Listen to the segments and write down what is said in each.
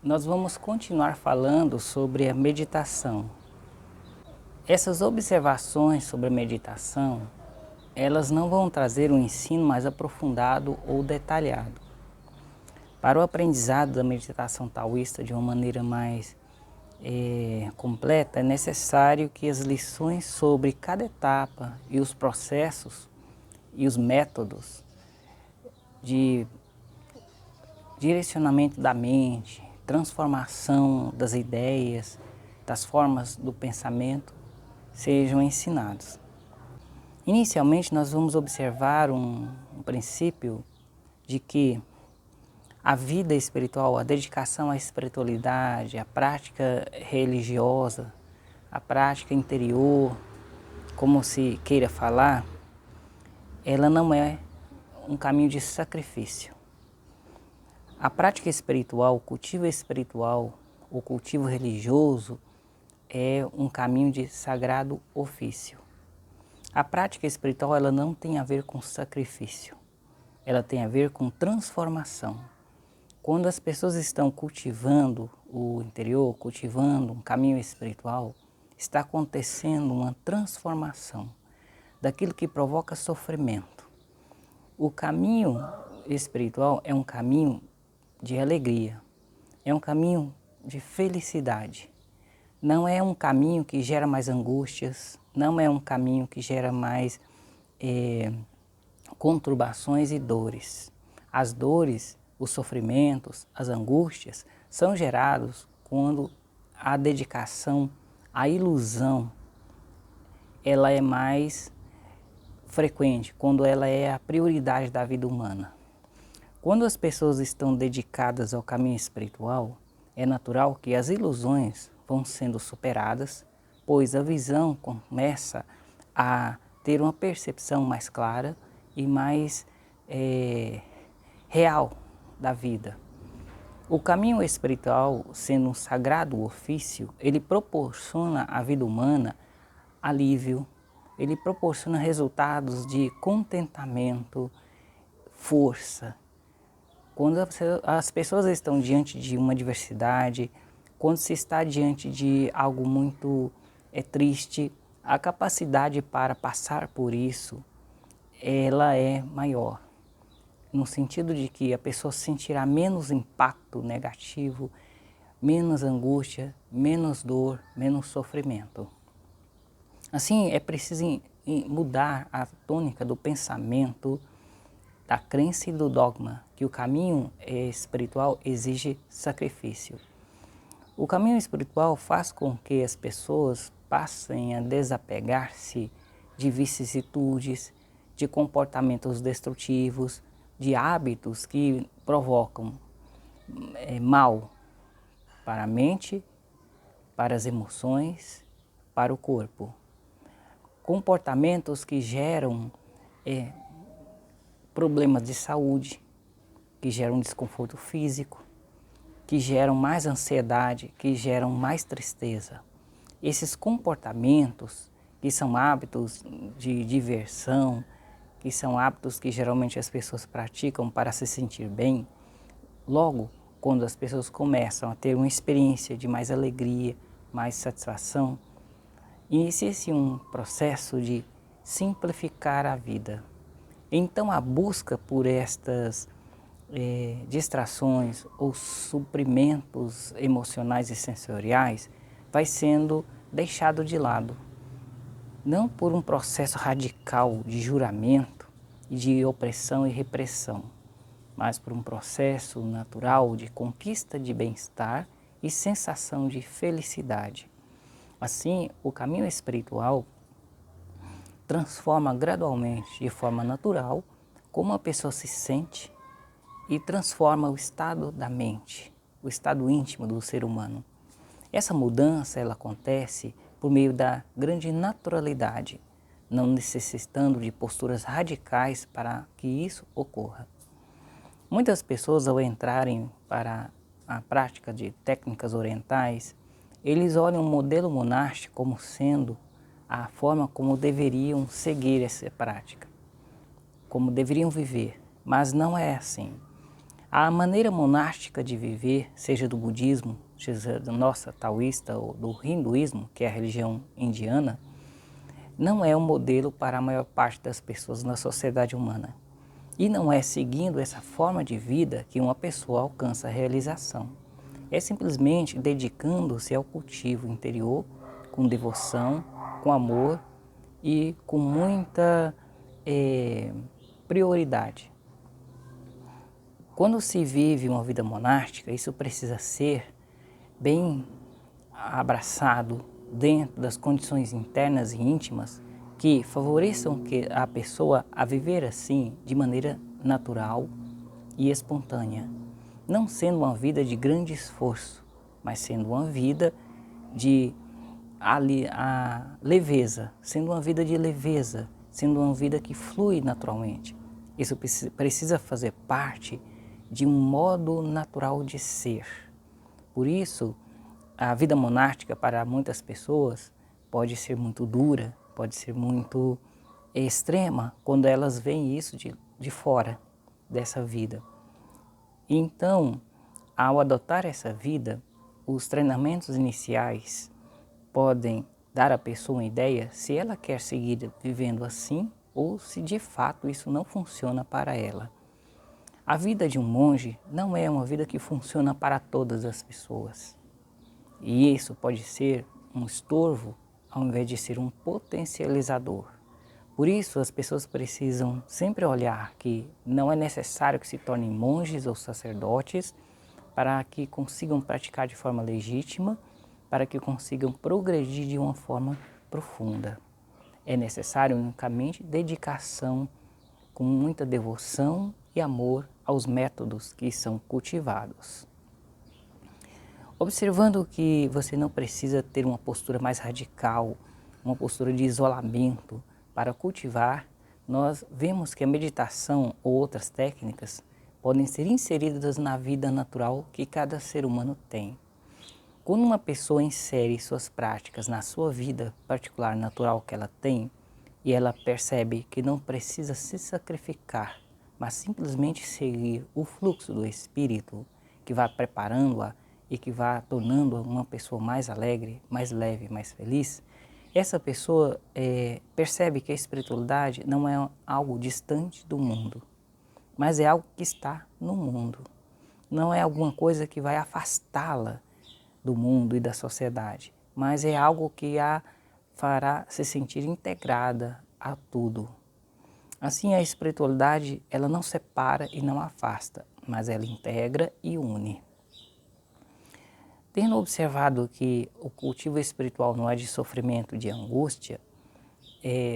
Nós vamos continuar falando sobre a meditação. Essas observações sobre a meditação, elas não vão trazer um ensino mais aprofundado ou detalhado. Para o aprendizado da meditação taoísta de uma maneira mais completa, é necessário que as lições sobre cada etapa e os processos e os métodos de direcionamento da mente, transformação das ideias, das formas do pensamento, sejam ensinados. Inicialmente, nós vamos observar um princípio de que a vida espiritual, a dedicação à espiritualidade, a prática religiosa, a prática interior, como se queira falar, ela não é um caminho de sacrifício. A prática espiritual, o cultivo espiritual, o cultivo religioso é um caminho de sagrado ofício. A prática espiritual ela não tem a ver com sacrifício, ela tem a ver com transformação. Quando as pessoas estão cultivando o interior, cultivando um caminho espiritual, está acontecendo uma transformação daquilo que provoca sofrimento. O caminho espiritual é um caminho de alegria, é um caminho de felicidade. Não é um caminho que gera mais angústias, não é um caminho que gera mais conturbações e dores. As dores, os sofrimentos, as angústias são gerados quando a dedicação, a ilusão, ela é mais frequente, quando ela é a prioridade da vida humana. Quando as pessoas estão dedicadas ao caminho espiritual, é natural que as ilusões vão sendo superadas, pois a visão começa a ter uma percepção mais clara e mais real da vida. O caminho espiritual, sendo um sagrado ofício, ele proporciona à vida humana alívio, ele proporciona resultados de contentamento, força. Quando as pessoas estão diante de uma adversidade, quando se está diante de algo muito triste, a capacidade para passar por isso, ela é maior. No sentido de que a pessoa sentirá menos impacto negativo, menos angústia, menos dor, menos sofrimento. Assim, é preciso mudar a tônica do pensamento, da crença e do dogma, que o caminho espiritual exige sacrifício. O caminho espiritual faz com que as pessoas passem a desapegar-se de vicissitudes, de comportamentos destrutivos, de hábitos que provocam mal para a mente, para as emoções, para o corpo. Comportamentos que geram problemas de saúde, que geram desconforto físico, que geram mais ansiedade, que geram mais tristeza. Esses comportamentos, que são hábitos de diversão, que são hábitos que geralmente as pessoas praticam para se sentir bem, logo, quando as pessoas começam a ter uma experiência de mais alegria, mais satisfação, inicia-se um processo de simplificar a vida. Então a busca por estas distrações ou suprimentos emocionais e sensoriais vai sendo deixado de lado. Não por um processo radical de juramento, de opressão e repressão, mas por um processo natural de conquista de bem-estar e sensação de felicidade. Assim, o caminho espiritual transforma gradualmente, de forma natural, como a pessoa se sente e transforma o estado da mente, o estado íntimo do ser humano. Essa mudança ela acontece por meio da grande naturalidade, não necessitando de posturas radicais para que isso ocorra. Muitas pessoas, ao entrarem para a prática de técnicas orientais, eles olham o modelo monástico como sendo a forma como deveriam seguir essa prática, como deveriam viver, mas não é assim. A maneira monástica de viver, seja do budismo, seja da nossa taoísta ou do hinduísmo, que é a religião indiana, não é um modelo para a maior parte das pessoas na sociedade humana. E não é seguindo essa forma de vida que uma pessoa alcança a realização. É simplesmente dedicando-se ao cultivo interior, com devoção, com amor e com muita prioridade. Quando se vive uma vida monástica, isso precisa ser bem abraçado dentro das condições internas e íntimas que favoreçam que a pessoa a viver assim de maneira natural e espontânea, não sendo uma vida de grande esforço, mas sendo uma vida de leveza, sendo uma vida de leveza, sendo uma vida que flui naturalmente. Isso precisa fazer parte de um modo natural de ser. Por isso, a vida monástica para muitas pessoas pode ser muito dura, pode ser muito extrema quando elas veem isso de fora dessa vida. Então, ao adotar essa vida, os treinamentos iniciais podem dar à pessoa uma ideia se ela quer seguir vivendo assim ou se de fato isso não funciona para ela. A vida de um monge não é uma vida que funciona para todas as pessoas. E isso pode ser um estorvo ao invés de ser um potencializador. Por isso, as pessoas precisam sempre olhar que não é necessário que se tornem monges ou sacerdotes para que consigam praticar de forma legítima, para que consigam progredir de uma forma profunda. É necessário unicamente dedicação, com muita devoção e amor aos métodos que são cultivados. Observando que você não precisa ter uma postura mais radical, uma postura de isolamento para cultivar, nós vemos que a meditação ou outras técnicas podem ser inseridas na vida natural que cada ser humano tem. Quando uma pessoa insere suas práticas na sua vida particular natural que ela tem, e ela percebe que não precisa se sacrificar, mas simplesmente seguir o fluxo do Espírito, que vai preparando-a e que vai tornando-a uma pessoa mais alegre, mais leve, mais feliz, essa pessoa percebe que a espiritualidade não é algo distante do mundo, mas é algo que está no mundo. Não é alguma coisa que vai afastá-la do mundo e da sociedade, mas é algo que a fará se sentir integrada a tudo. Assim, a espiritualidade, ela não separa e não afasta, mas ela integra e une. Tendo observado que o cultivo espiritual não é de sofrimento, de angústia,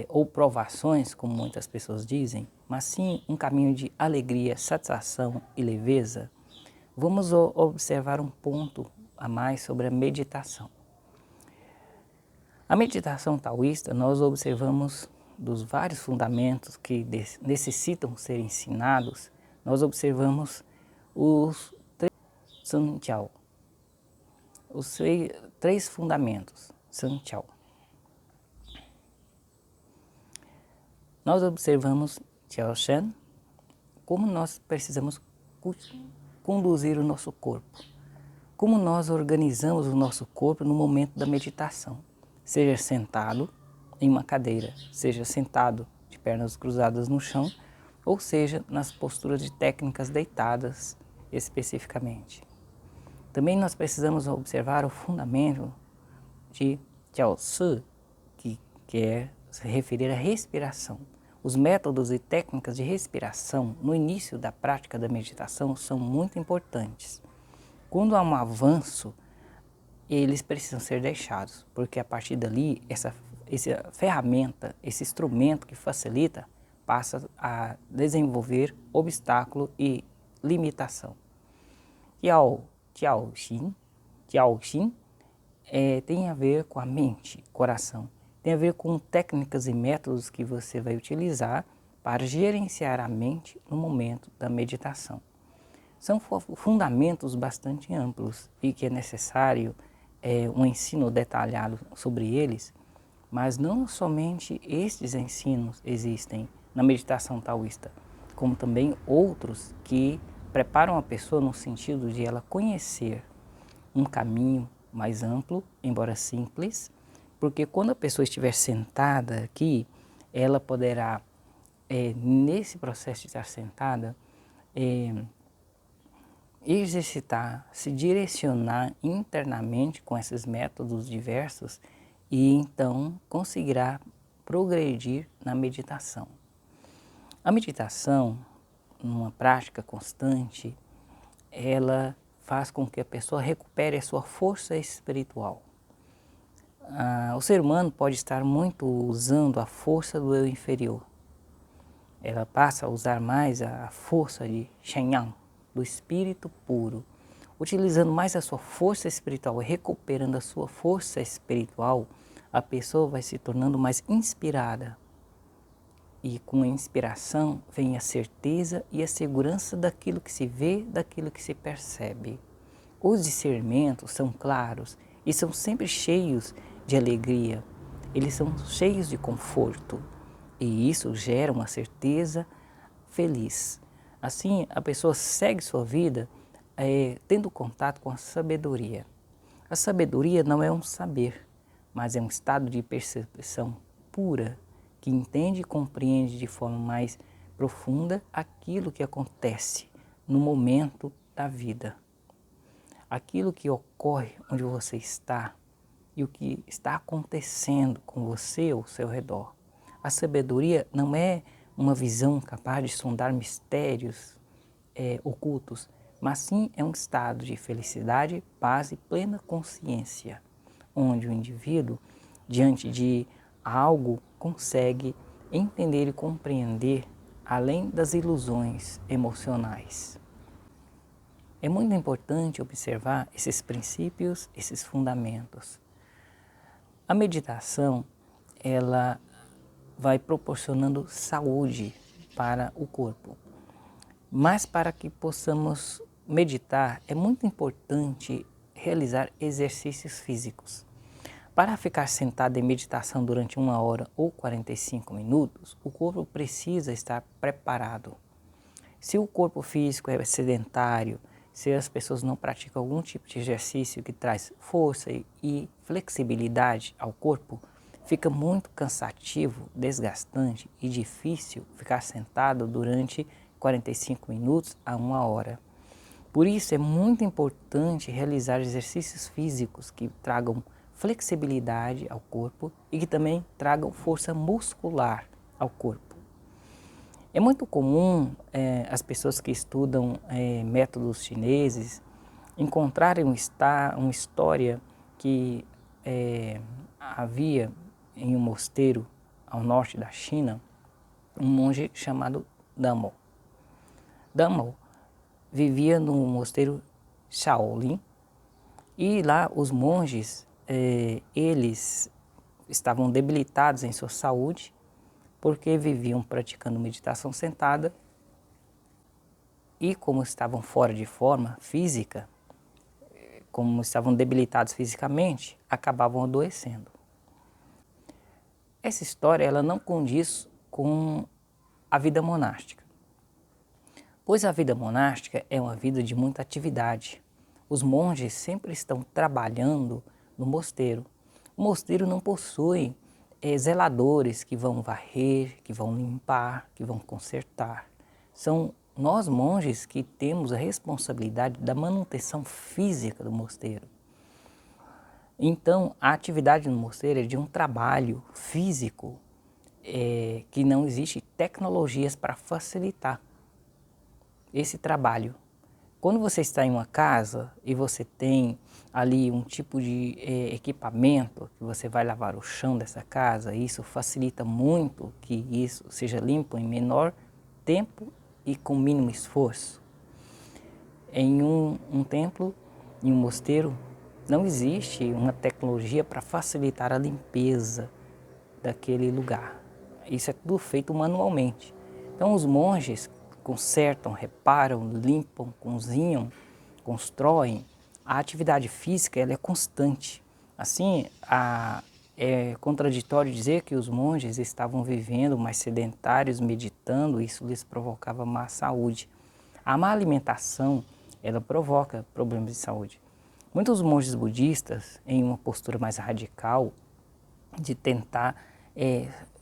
ou provações, como muitas pessoas dizem, mas sim um caminho de alegria, satisfação e leveza, vamos observar um ponto a mais sobre a meditação. A meditação taoísta, nós observamos dos vários fundamentos que necessitam ser ensinados, nós observamos os três Santiao, os três fundamentos, Santiao. Nós observamos Jiao Shen, como nós precisamos conduzir o nosso corpo, como nós organizamos o nosso corpo no momento da meditação. Seja sentado em uma cadeira, seja sentado de pernas cruzadas no chão, ou seja nas posturas de técnicas deitadas especificamente. Também nós precisamos observar o fundamento de Jiao Si, que é se referir à respiração. Os métodos e técnicas de respiração no início da prática da meditação são muito importantes. Quando há um avanço, eles precisam ser deixados, porque a partir dali, essa ferramenta, esse instrumento que facilita, passa a desenvolver obstáculo e limitação. Jiao Xin tem a ver com a mente, coração. Tem a ver com técnicas e métodos que você vai utilizar para gerenciar a mente no momento da meditação. São fundamentos bastante amplos e que é necessário um ensino detalhado sobre eles, mas não somente estes ensinos existem na meditação taoísta, como também outros que preparam a pessoa no sentido de ela conhecer um caminho mais amplo, embora simples, porque quando a pessoa estiver sentada aqui, ela poderá, nesse processo de estar sentada, exercitar, se direcionar internamente com esses métodos diversos e então conseguirá progredir na meditação. A meditação, numa prática constante, ela faz com que a pessoa recupere a sua força espiritual. O ser humano pode estar muito usando a força do eu inferior. Ela passa a usar mais a força de Shenyang, do espírito puro. Utilizando mais a sua força espiritual e recuperando a sua força espiritual, a pessoa vai se tornando mais inspirada. E com a inspiração vem a certeza e a segurança daquilo que se vê, daquilo que se percebe. Os discernimentos são claros e são sempre cheios de alegria. Eles são cheios de conforto e isso gera uma certeza feliz. Assim, a pessoa segue sua vida tendo contato com a sabedoria. A sabedoria não é um saber, mas é um estado de percepção pura que entende e compreende de forma mais profunda aquilo que acontece no momento da vida. Aquilo que ocorre onde você está e o que está acontecendo com você ao seu redor. A sabedoria não é uma visão capaz de sondar mistérios ocultos, mas sim é um estado de felicidade, paz e plena consciência, onde o indivíduo, diante de algo, consegue entender e compreender além das ilusões emocionais. É muito importante observar esses princípios, esses fundamentos. A meditação, ela vai proporcionando saúde para o corpo. Mas para que possamos meditar, é muito importante realizar exercícios físicos. Para ficar sentado em meditação durante 1 hora ou 45 minutos, o corpo precisa estar preparado. Se o corpo físico é sedentário, se as pessoas não praticam algum tipo de exercício que traz força e flexibilidade ao corpo, fica muito cansativo, desgastante e difícil ficar sentado durante 45 minutos a 1 hora. Por isso é muito importante realizar exercícios físicos que tragam flexibilidade ao corpo e que também tragam força muscular ao corpo. É muito comum as pessoas que estudam métodos chineses encontrarem uma história que havia em um mosteiro ao norte da China um monge chamado Damo. Damo vivia no mosteiro Shaolin e lá os monges eles estavam debilitados em sua saúde porque viviam praticando meditação sentada e como estavam fora de forma física, como estavam debilitados fisicamente, acabavam adoecendo. Essa história ela não condiz com a vida monástica, pois a vida monástica é uma vida de muita atividade. Os monges sempre estão trabalhando no mosteiro. O mosteiro não possui zeladores que vão varrer, que vão limpar, que vão consertar. São nós monges que temos a responsabilidade da manutenção física do mosteiro. Então, a atividade no mosteiro é de um trabalho físico que não existe tecnologias para facilitar esse trabalho. Quando você está em uma casa e você tem ali um tipo de equipamento que você vai lavar o chão dessa casa, isso facilita muito que isso seja limpo em menor tempo e com mínimo esforço. Em um templo, em um mosteiro, não existe uma tecnologia para facilitar a limpeza daquele lugar. Isso é tudo feito manualmente. Então os monges consertam, reparam, limpam, cozinham, constroem. A atividade física ela é constante. Assim, é contraditório dizer que os monges estavam vivendo mais sedentários, meditando, isso lhes provocava má saúde. A má alimentação, ela provoca problemas de saúde. Muitos monges budistas, em uma postura mais radical, de tentar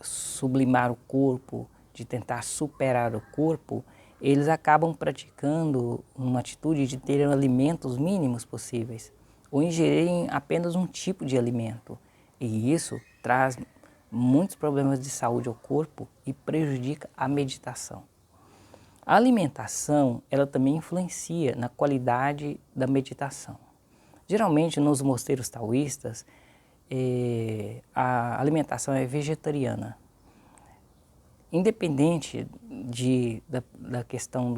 sublimar o corpo, de tentar superar o corpo, eles acabam praticando uma atitude de terem alimentos mínimos possíveis, ou ingerirem apenas um tipo de alimento. E isso traz muitos problemas de saúde ao corpo e prejudica a meditação. A alimentação, ela também influencia na qualidade da meditação. Geralmente, nos mosteiros taoístas, a alimentação é vegetariana. Independente da questão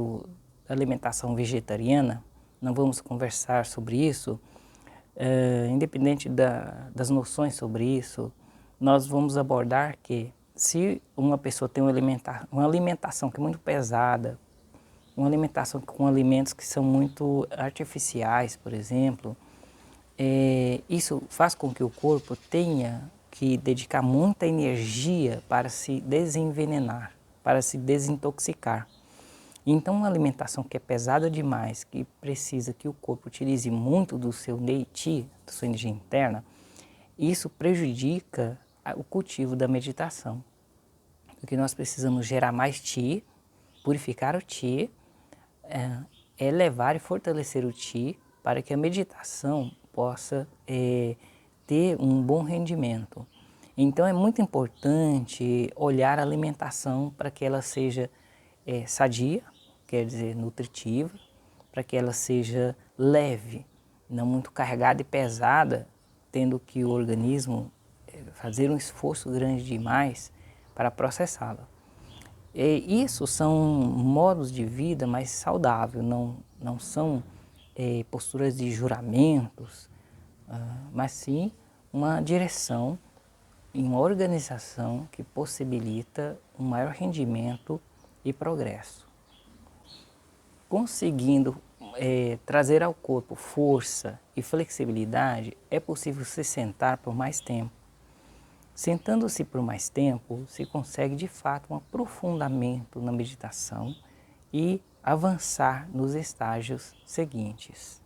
da alimentação vegetariana, não vamos conversar sobre isso, independente das noções sobre isso, nós vamos abordar que se uma pessoa tem uma alimentação que é muito pesada, uma alimentação com alimentos que são muito artificiais, por exemplo, isso faz com que o corpo tenha que dedicar muita energia para se desenvenenar, para se desintoxicar. Então, uma alimentação que é pesada demais, que precisa que o corpo utilize muito do seu Nei-Chi, da sua energia interna, isso prejudica o cultivo da meditação. Porque nós precisamos gerar mais Chi, purificar o Chi, elevar e fortalecer o Chi para que a meditação possa ter um bom rendimento. Então é muito importante olhar a alimentação para que ela seja sadia, quer dizer nutritiva, para que ela seja leve, não muito carregada e pesada, tendo que o organismo fazer um esforço grande demais para processá-la. Isso são modos de vida mais saudáveis, não são posturas de juramentos, mas sim uma direção e uma organização que possibilita um maior rendimento e progresso. Conseguindo trazer ao corpo força e flexibilidade, é possível se sentar por mais tempo. Sentando-se por mais tempo, se consegue de fato um aprofundamento na meditação e avançar nos estágios seguintes.